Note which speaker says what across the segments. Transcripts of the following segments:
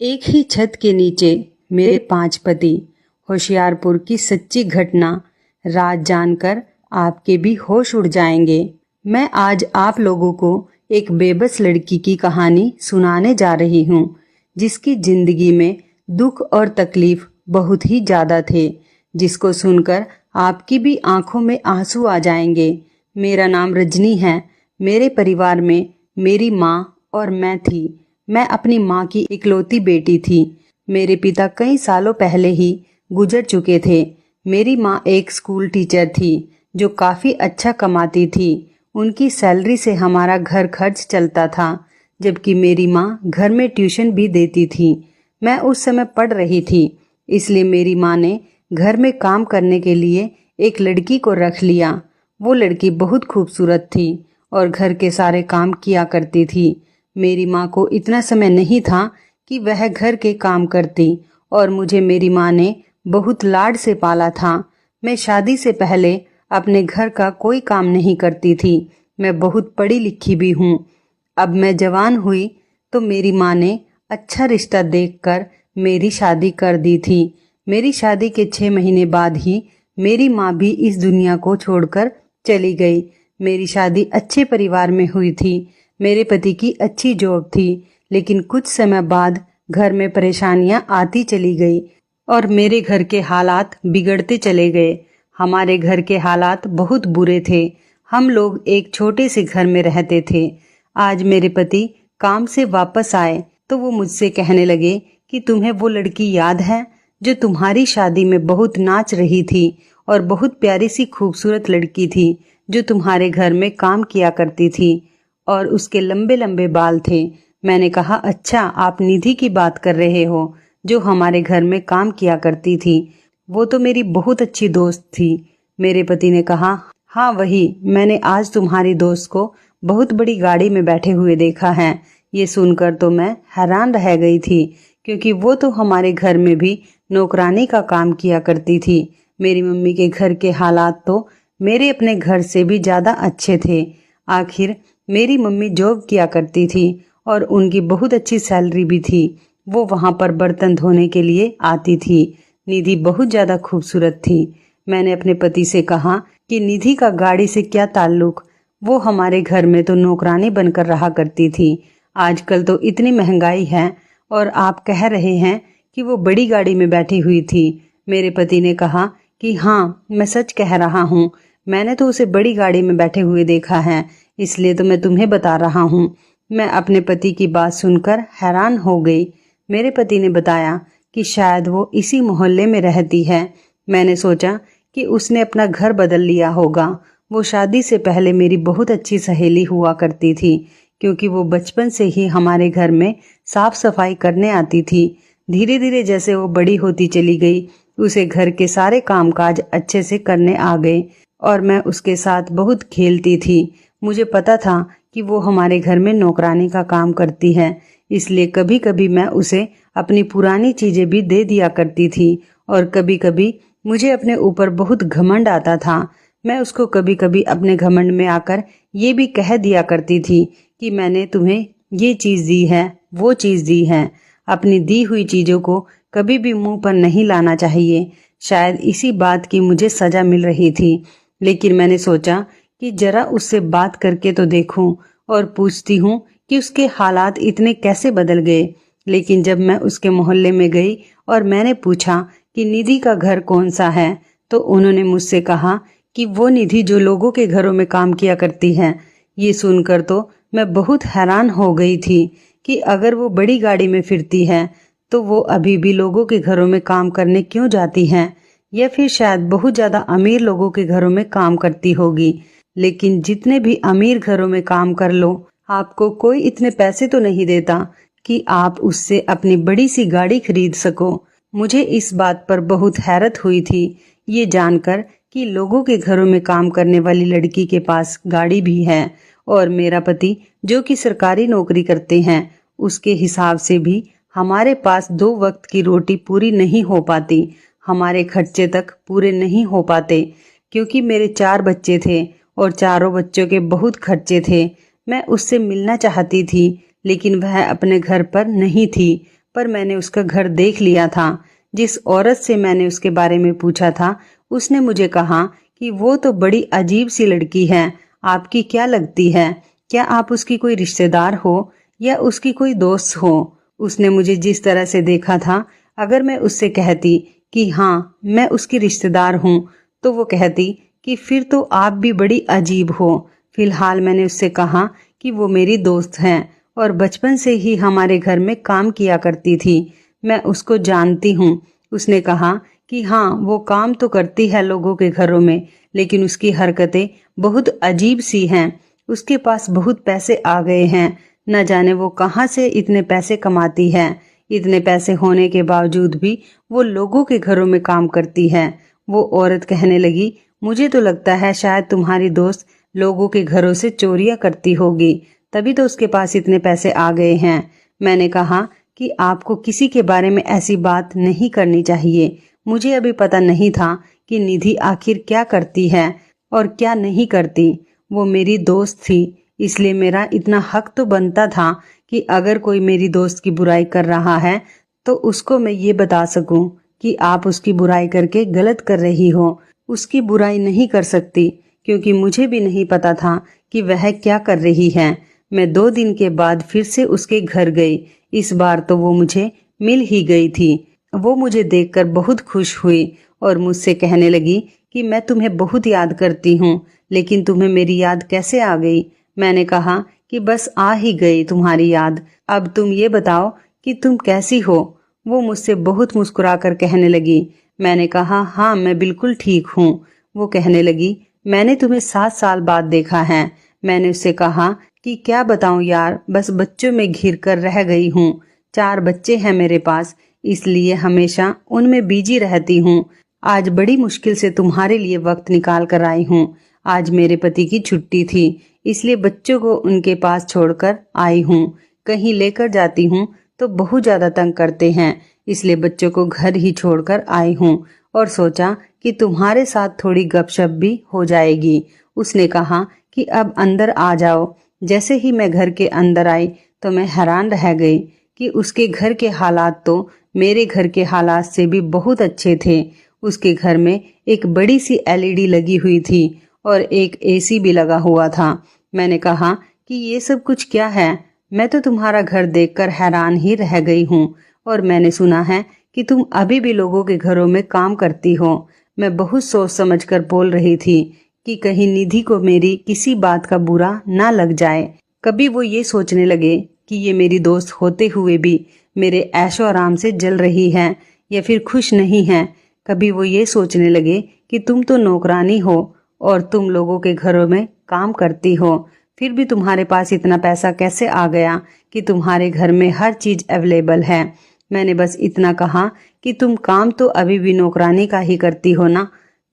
Speaker 1: एक ही छत के नीचे मेरे 5 पति। होशियारपुर की सच्ची घटना। राज जानकर आपके भी होश उड़ जाएंगे। मैं आज आप लोगों को एक बेबस लड़की की कहानी सुनाने जा रही हूँ, जिसकी जिंदगी में दुख और तकलीफ बहुत ही ज्यादा थे, जिसको सुनकर आपकी भी आंखों में आंसू आ जाएंगे। मेरा नाम रजनी है। मेरे परिवार में मेरी माँ और मैं थी। मैं अपनी माँ की इकलौती बेटी थी। मेरे पिता कई सालों पहले ही गुजर चुके थे। मेरी माँ एक स्कूल टीचर थी जो काफ़ी अच्छा कमाती थी। उनकी सैलरी से हमारा घर खर्च चलता था, जबकि मेरी माँ घर में ट्यूशन भी देती थी। मैं उस समय पढ़ रही थी, इसलिए मेरी माँ ने घर में काम करने के लिए एक लड़की को रख लिया। वो लड़की बहुत खूबसूरत थी और घर के सारे काम किया करती थी। मेरी माँ को इतना समय नहीं था कि वह घर के काम करती, और मुझे मेरी माँ ने बहुत लाड से पाला था। मैं शादी से पहले अपने घर का कोई काम नहीं करती थी। मैं बहुत पढ़ी लिखी भी हूँ। अब मैं जवान हुई तो मेरी माँ ने अच्छा रिश्ता देखकर मेरी शादी कर दी थी। मेरी शादी के 6 महीने बाद ही मेरी माँ भी इस दुनिया को छोड़कर चली गई। मेरी शादी अच्छे परिवार में हुई थी। मेरे पति की अच्छी जॉब थी, लेकिन कुछ समय बाद घर में परेशानियां आती चली गई और मेरे घर के हालात बिगड़ते चले गए। हमारे घर के हालात बहुत बुरे थे। हम लोग एक छोटे से घर में रहते थे। आज मेरे पति काम से वापस आए तो वो मुझसे कहने लगे कि तुम्हें वो लड़की याद है जो तुम्हारी शादी में बहुत नाच रही थी और बहुत प्यारी सी खूबसूरत लड़की थी जो तुम्हारे घर में काम किया करती थी और उसके लंबे लंबे बाल थे। मैंने कहा, अच्छा, आप निधि की बात कर रहे हो जो हमारे घर में काम किया करती थी। वो तो मेरी बहुत अच्छी दोस्त थी। मेरे पति ने कहा, हाँ वही। मैंने आज तुम्हारी दोस्त को बहुत बड़ी गाड़ी में बैठे हुए देखा है। ये सुनकर तो मैं हैरान रह गई थी, क्योंकि वो तो हमारे घर में भी नौकरानी का काम किया करती थी। मेरी मम्मी के घर के हालात तो मेरे अपने घर से भी ज्यादा अच्छे थे। आखिर मेरी मम्मी जॉब किया करती थी और उनकी बहुत अच्छी सैलरी भी थी। वो वहां पर बर्तन धोने के लिए आती थी। निधि बहुत ज्यादा खूबसूरत थी। मैंने अपने पति से कहा कि निधि का गाड़ी से क्या ताल्लुक, वो हमारे घर में तो नौकरानी बनकर रहा करती थी। आजकल तो इतनी महंगाई है और आप कह रहे हैं कि वो बड़ी गाड़ी में बैठी हुई थी। मेरे पति ने कहा कि हाँ, मैं सच कह रहा हूँ। मैंने तो उसे बड़ी गाड़ी में बैठे हुए देखा है, इसलिए तो मैं तुम्हें बता रहा हूँ। मैं अपने पति की बात सुनकर हैरान हो गई। मेरे पति ने बताया कि शायद वो इसी मोहल्ले में रहती है। मैंने सोचा कि उसने अपना घर बदल लिया होगा। वो शादी से पहले मेरी बहुत अच्छी सहेली हुआ करती थी, क्योंकि वो बचपन से ही हमारे घर में साफ सफाई करने आती थी। धीरे धीरे जैसे वो बड़ी होती चली गई, उसे घर के सारे कामकाज अच्छे से करने आ गए और मैं उसके साथ बहुत खेलती थी। मुझे पता था कि वो हमारे घर में नौकरानी का काम करती है, इसलिए कभी कभी मैं उसे अपनी पुरानी चीजें भी दे दिया करती थी और कभी कभी मुझे अपने ऊपर बहुत घमंड आता था। मैं उसको कभी कभी अपने घमंड में आकर ये भी कह दिया करती थी कि मैंने तुम्हें ये चीज दी है, वो चीज दी है। अपनी दी हुई चीजों को कभी भी मुंह पर नहीं लाना चाहिए। शायद इसी बात की मुझे सजा मिल रही थी, लेकिन मैंने सोचा कि जरा उससे बात करके तो देखूं और पूछती हूँ कि उसके हालात इतने कैसे बदल गए। लेकिन जब मैं उसके मोहल्ले में गई और मैंने पूछा कि निधि का घर कौन सा है, तो उन्होंने मुझसे कहा कि वो निधि जो लोगों के घरों में काम किया करती है। ये सुनकर तो मैं बहुत हैरान हो गई थी कि अगर वो बड़ी गाड़ी में फिरती है तो वो अभी भी लोगों के घरों में काम करने क्यों जाती हैं, या फिर शायद बहुत ज्यादा अमीर लोगों के घरों में काम करती होगी। लेकिन जितने भी अमीर घरों में काम कर लो, आपको कोई इतने पैसे तो नहीं देता कि आप उससे अपनी बड़ी सी गाड़ी खरीद सको। मुझे इस बात पर बहुत हैरत हुई थी, ये जानकर कि लोगों के घरों में काम करने वाली लड़की के पास गाड़ी भी है, और मेरा पति जो कि सरकारी नौकरी करते हैं, उसके हिसाब से भी हमारे पास 2 वक्त की रोटी पूरी नहीं हो पाती। हमारे खर्चे तक पूरे नहीं हो पाते, क्योंकि मेरे 4 बच्चे थे और चारों बच्चों के बहुत खर्चे थे। मैं उससे मिलना चाहती थी, लेकिन वह अपने घर पर नहीं थी। पर मैंने उसका घर देख लिया था। जिस औरत से मैंने उसके बारे में पूछा था उसने मुझे कहा कि वो तो बड़ी अजीब सी लड़की है। आपकी क्या लगती है? क्या आप उसकी कोई रिश्तेदार हो या उसकी कोई दोस्त हो? उसने मुझे जिस तरह से देखा था, अगर मैं उससे कहती कि हाँ मैं उसकी रिश्तेदार हूँ, तो वो कहती कि फिर तो आप भी बड़ी अजीब हो। फिलहाल मैंने उससे कहा कि वो मेरी दोस्त हैं और बचपन से ही हमारे घर में काम किया करती थी, मैं उसको जानती हूँ। उसने कहा कि हाँ वो काम तो करती है लोगों के घरों में, लेकिन उसकी हरकतें बहुत अजीब सी हैं। उसके पास बहुत पैसे आ गए हैं, न जाने वो कहाँ से इतने पैसे कमाती है। इतने पैसे होने के बावजूद भी वो लोगों के घरों में काम करती है। वो औरत कहने लगी, मुझे तो लगता है शायद तुम्हारी दोस्त लोगों के घरों से चोरियां करती होगी, तभी तो उसके पास इतने पैसे आ गए हैं। मैंने कहा कि आपको किसी के बारे में ऐसी बात नहीं करनी चाहिए। मुझे अभी पता नहीं था कि निधि आखिर क्या करती है और क्या नहीं करती। वो मेरी दोस्त थी, इसलिए मेरा इतना हक तो बनता था कि अगर कोई मेरी दोस्त की बुराई कर रहा है तो उसको मैं ये बता सकूं कि आप उसकी बुराई करके गलत कर रही हो। उसकी बुराई नहीं कर सकती क्योंकि मुझे भी नहीं पता था कि वह क्या कर रही है। मैं 2 दिन के बाद फिर से उसके घर गई। इस बार तो वो मुझे मिल ही गई थी। वो मुझे देखकर बहुत खुश हुई और मुझसे कहने लगी कि मैं तुम्हें बहुत याद करती हूँ, लेकिन तुम्हें मेरी याद कैसे आ गई? मैंने कहा कि बस आ ही गई तुम्हारी याद। अब तुम ये बताओ कि तुम कैसी हो? वो मुझसे बहुत मुस्कुराकर कहने लगी। मैंने कहा हाँ मैं बिल्कुल ठीक हूँ। वो कहने लगी, मैंने तुम्हें 7 साल बाद देखा है। मैंने उससे कहा कि क्या बताऊं यार, बस बच्चों में घिर कर रह गई हूँ। 4 बच्चे हैं मेरे पास, इसलिए हमेशा उनमें बिजी रहती हूँ। आज बड़ी मुश्किल से तुम्हारे लिए वक्त निकाल कर आई हूँ। आज मेरे पति की छुट्टी थी, इसलिए बच्चों को उनके पास छोड़कर आई हूँ। कहीं लेकर जाती हूँ तो बहुत ज्यादा तंग करते हैं, इसलिए बच्चों को घर ही छोड़कर आई हूँ और सोचा कि तुम्हारे साथ थोड़ी गपशप भी हो जाएगी। उसने कहा कि अब अंदर आ जाओ। जैसे ही मैं घर के अंदर आई तो मैं हैरान रह गई कि उसके घर के हालात तो मेरे घर के हालात से भी बहुत अच्छे थे। उसके घर में एक बड़ी सी एलईडी लगी हुई थी और एक एसी भी लगा हुआ था। मैंने कहा कि ये सब कुछ क्या है? मैं तो तुम्हारा घर देखकर हैरान ही रह गई हूँ और मैंने सुना है कि तुम अभी भी लोगों के घरों में काम करती हो। मैं बहुत सोच समझकर बोल रही थी कि कहीं निधि को मेरी किसी बात का बुरा ना लग जाए। कभी वो ये सोचने लगे कि ये मेरी दोस्त होते हुए भी मेरे ऐशो आराम से जल रही है या फिर खुश नहीं है। कभी वो ये सोचने लगे कि तुम तो नौकरानी हो और तुम लोगों के घरों में काम करती हो, फिर भी तुम्हारे पास इतना पैसा कैसे आ गया कि तुम्हारे घर में हर चीज अवेलेबल है। मैंने बस इतना कहा कि तुम काम तो अभी भी नौकरानी का ही करती हो ना,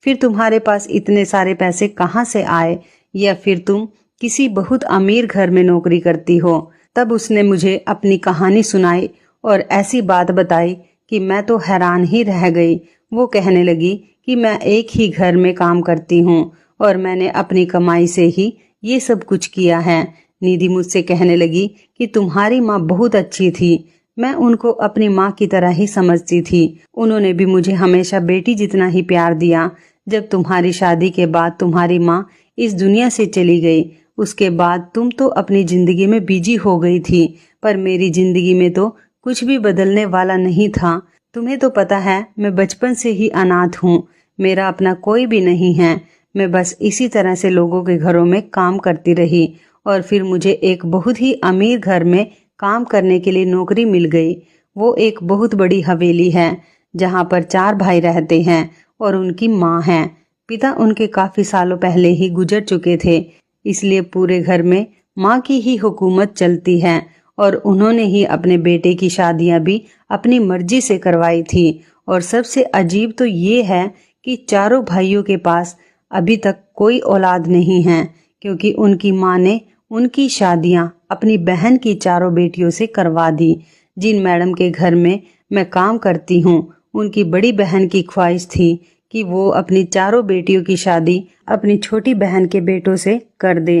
Speaker 1: फिर तुम्हारे पास इतने सारे पैसे कहाँ से आए? या फिर तुम किसी बहुत अमीर घर में नौकरी करती हो? तब उसने मुझे अपनी कहानी सुनाई और ऐसी बात बताई कि मैं तो हैरान ही रह गई। वो कहने लगी कि मैं एक ही घर में काम करती हूँ और मैंने अपनी कमाई से ही ये सब कुछ किया है। निधि मुझसे कहने लगी कि तुम्हारी माँ बहुत अच्छी थी। मैं उनको अपनी माँ की तरह ही समझती थी। उन्होंने भी मुझे हमेशा बेटी जितना ही प्यार दिया। जब तुम्हारी शादी के बाद तुम्हारी माँ इस दुनिया से चली गई, उसके बाद तुम तो अपनी जिंदगी में बिजी हो गई थी, पर मेरी जिंदगी में तो कुछ भी बदलने वाला नहीं था। तुम्हें तो पता है मैं बचपन से ही अनाथ हूँ, मेरा अपना कोई भी नहीं है। मैं बस इसी तरह से लोगों के घरों में काम करती रही और फिर मुझे एक बहुत ही अमीर घर में काम करने के लिए नौकरी मिल गई। वो एक बहुत बड़ी हवेली है जहाँ पर 4 भाई रहते हैं और उनकी माँ है। पिता उनके काफी सालों पहले ही गुजर चुके थे, इसलिए पूरे घर में माँ की ही हुकूमत चलती है और उन्होंने ही अपने बेटे की शादियां भी अपनी मर्जी से करवाई थी। और सबसे अजीब तो ये है कि चारों भाइयों के पास अभी तक कोई औलाद नहीं है, क्योंकि उनकी माँ ने उनकी शादियां अपनी बहन की 4 बेटियों से करवा दी। जिन मैडम के घर में मैं काम करती हूँ, उनकी बड़ी बहन की ख्वाहिश थी कि वो अपनी 4 बेटियों की शादी अपनी छोटी बहन के बेटों से कर दे।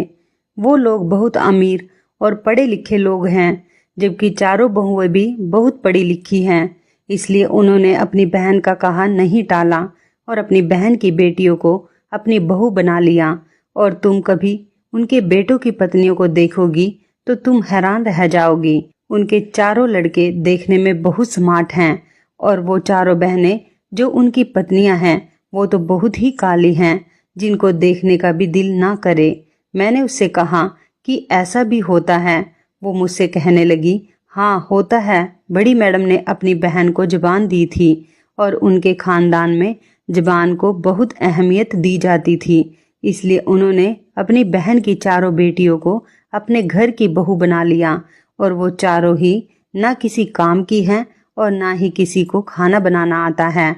Speaker 1: वो लोग बहुत अमीर और पढ़े लिखे लोग हैं, जबकि चारों बहुएं भी बहुत पढ़ी लिखी हैं। इसलिए उन्होंने अपनी बहन का कहा नहीं टाला और अपनी बहन की बेटियों को अपनी बहू बना लिया। और तुम कभी उनके बेटों की पत्नियों को देखोगी तो तुम हैरान रह जाओगी। उनके चारों लड़के देखने में बहुत स्मार्ट हैं और वो चारों बहनें जो उनकी पत्नियां हैं वो तो बहुत ही काली हैं, जिनको देखने का भी दिल ना करे। मैंने उससे कहा कि ऐसा भी होता है। वो मुझसे कहने लगी, हाँ होता है। बड़ी मैडम ने अपनी बहन को जुबान दी थी और उनके खानदान में जुबान को बहुत अहमियत दी जाती थी। इसलिए उन्होंने अपनी बहन की चारों बेटियों को अपने घर की बहू बना लिया और वो चारों ही ना किसी काम की हैं और ना ही किसी को खाना बनाना आता है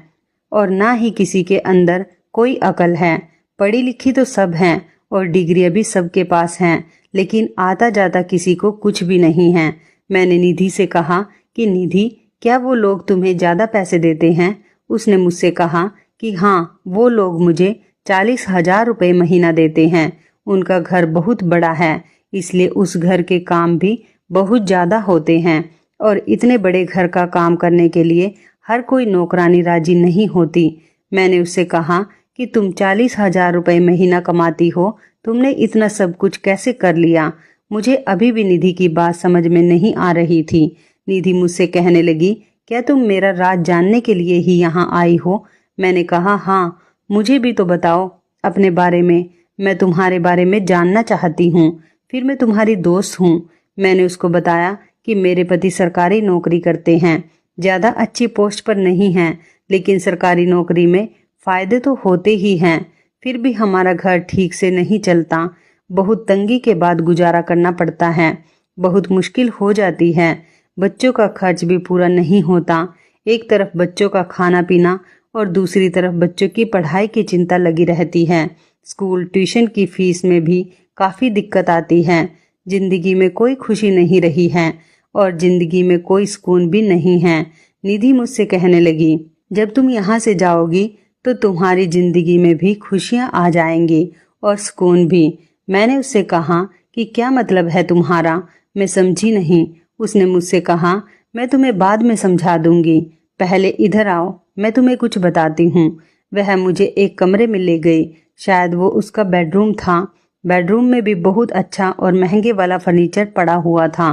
Speaker 1: और ना ही किसी के अंदर कोई अकल है। पढ़ी लिखी तो सब हैं और डिग्रियां भी सबके पास हैं, लेकिन आता जाता किसी को कुछ भी नहीं है। मैंने निधि से कहा कि निधि, क्या वो लोग तुम्हें ज्यादा पैसे देते हैं? उसने मुझसे कहा कि हाँ, वो लोग मुझे 40,000 रुपये महीना देते हैं। उनका घर बहुत बड़ा है, इसलिए उस घर के काम भी बहुत ज्यादा होते हैं और इतने बड़े घर का काम करने के लिए हर कोई नौकरानी राजी नहीं होती। मैंने उससे कहा कि तुम 40,000 रुपये महीना कमाती हो, तुमने इतना सब कुछ कैसे कर लिया? मुझे अभी भी निधि की बात समझ में नहीं आ रही थी। निधि मुझसे कहने लगी, क्या तुम मेरा राज जानने के लिए ही यहाँ आई हो? मैंने कहा, हाँ, मुझे भी तो बताओ अपने बारे में। मैं तुम्हारे बारे में जानना चाहती हूँ, फिर मैं तुम्हारी दोस्त हूँ। मैंने उसको बताया कि मेरे पति सरकारी नौकरी करते हैं, ज्यादा अच्छी पोस्ट पर नहीं हैं, लेकिन सरकारी नौकरी में फायदे तो होते ही हैं। फिर भी हमारा घर ठीक से नहीं चलता, बहुत तंगी के बाद गुजारा करना पड़ता है, बहुत मुश्किल हो जाती है। बच्चों का खर्च भी पूरा नहीं होता। एक तरफ बच्चों का खाना पीना और दूसरी तरफ बच्चों की पढ़ाई की चिंता लगी रहती है। स्कूल ट्यूशन की फीस में भी काफ़ी दिक्कत आती है। जिंदगी में कोई खुशी नहीं रही है और जिंदगी में कोई सुकून भी नहीं है। निधि मुझसे कहने लगी, जब तुम यहाँ से जाओगी तो तुम्हारी जिंदगी में भी खुशियाँ आ जाएंगी और सुकून भी। मैंने उससे कहा कि क्या मतलब है तुम्हारा? मैं समझी नहीं। उसने मुझसे कहा, मैं तुम्हें बाद में समझा दूंगी, पहले इधर आओ, मैं तुम्हें कुछ बताती हूँ। वह मुझे एक कमरे में ले गई, शायद वो उसका बेडरूम था। बेडरूम में भी बहुत अच्छा और महंगे वाला फर्नीचर पड़ा हुआ था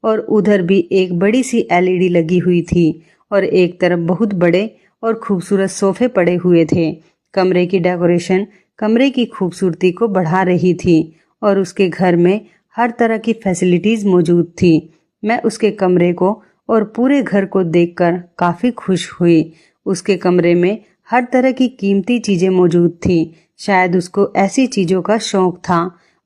Speaker 1: और उधर भी एक बड़ी सी एलईडी लगी हुई थी और एक तरफ बहुत बड़े और खूबसूरत सोफे पड़े हुए थे। कमरे की डेकोरेशन कमरे की खूबसूरती को बढ़ा रही थी और उसके घर में हर तरह की फैसिलिटीज मौजूद थी। मैं उसके कमरे को और पूरे घर को देखकर काफी खुश हुई। उसके कमरे में हर तरह की कीमती चीजें मौजूद थी। शायद उसको ऐसी चीजों का शौक था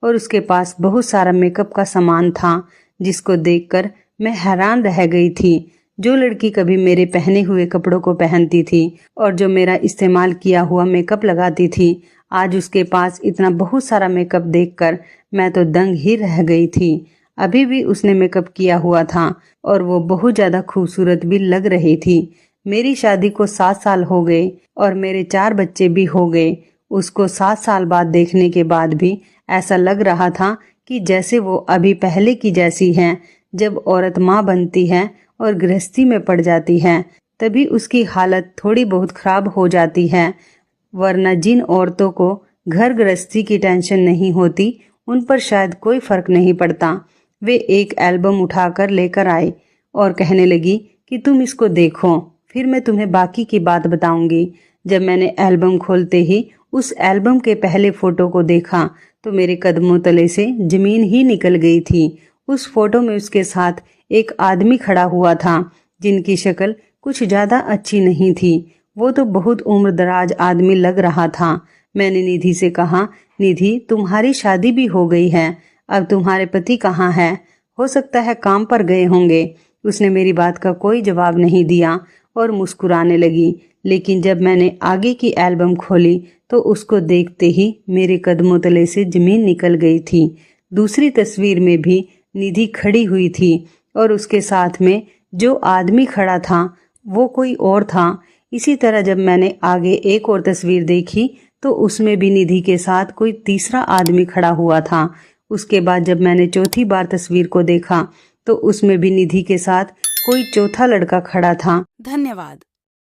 Speaker 1: और उसके पास बहुत सारा मेकअप का सामान था, जिसको देखकर मैं हैरान रह गई थी। जो लड़की कभी मेरे पहने हुए कपड़ों को पहनती थी और जो मेरा इस्तेमाल किया हुआ मेकअप लगाती थी, आज उसके पास इतना बहुत सारा मेकअप देखकर मैं तो दंग ही रह गई थी। अभी भी उसने मेकअप किया हुआ था और वो बहुत ज्यादा खूबसूरत भी लग रही थी। मेरी शादी को 7 साल हो गए और मेरे 4 बच्चे भी हो गए। उसको 7 साल बाद देखने के बाद भी ऐसा लग रहा था कि जैसे वो अभी पहले की जैसी है। जब औरत माँ बनती है और गृहस्थी में पड़ जाती है, तभी उसकी हालत थोड़ी बहुत खराब हो जाती है, वरना जिन औरतों को घर गृहस्थी की टेंशन नहीं होती उन पर शायद कोई फर्क नहीं पड़ता। वे एक एल्बम उठाकर लेकर आए और कहने लगी कि तुम इसको देखो, फिर मैं तुम्हें बाकी की बात बताऊंगी। जब मैंने एल्बम खोलते ही उस एल्बम के पहले फोटो को देखा तो मेरे कदमों तले से जमीन ही निकल गई थी। उस फोटो में उसके साथ एक आदमी खड़ा हुआ था, जिनकी शक्ल कुछ ज्यादा अच्छी नहीं थी। वो तो बहुत उम्रदराज आदमी लग रहा था। मैंने निधि से कहा, निधि, तुम्हारी शादी भी हो गई है, अब तुम्हारे पति कहाँ है? हो सकता है काम पर गए होंगे। उसने मेरी बात का कोई जवाब नहीं दिया और मुस्कुराने लगी। लेकिन जब मैंने आगे की एल्बम खोली तो उसको देखते ही मेरे कदमों तले से जमीन निकल गई थी। दूसरी तस्वीर में भी निधि खड़ी हुई थी और उसके साथ में जो आदमी खड़ा था वो कोई और था। इसी तरह जब मैंने आगे एक और तस्वीर देखी तो उसमें भी निधि के साथ कोई तीसरा आदमी खड़ा हुआ था। उसके बाद जब मैंने चौथी बार तस्वीर को देखा तो उसमें भी निधि के साथ कोई चौथा लड़का खड़ा था।
Speaker 2: धन्यवाद।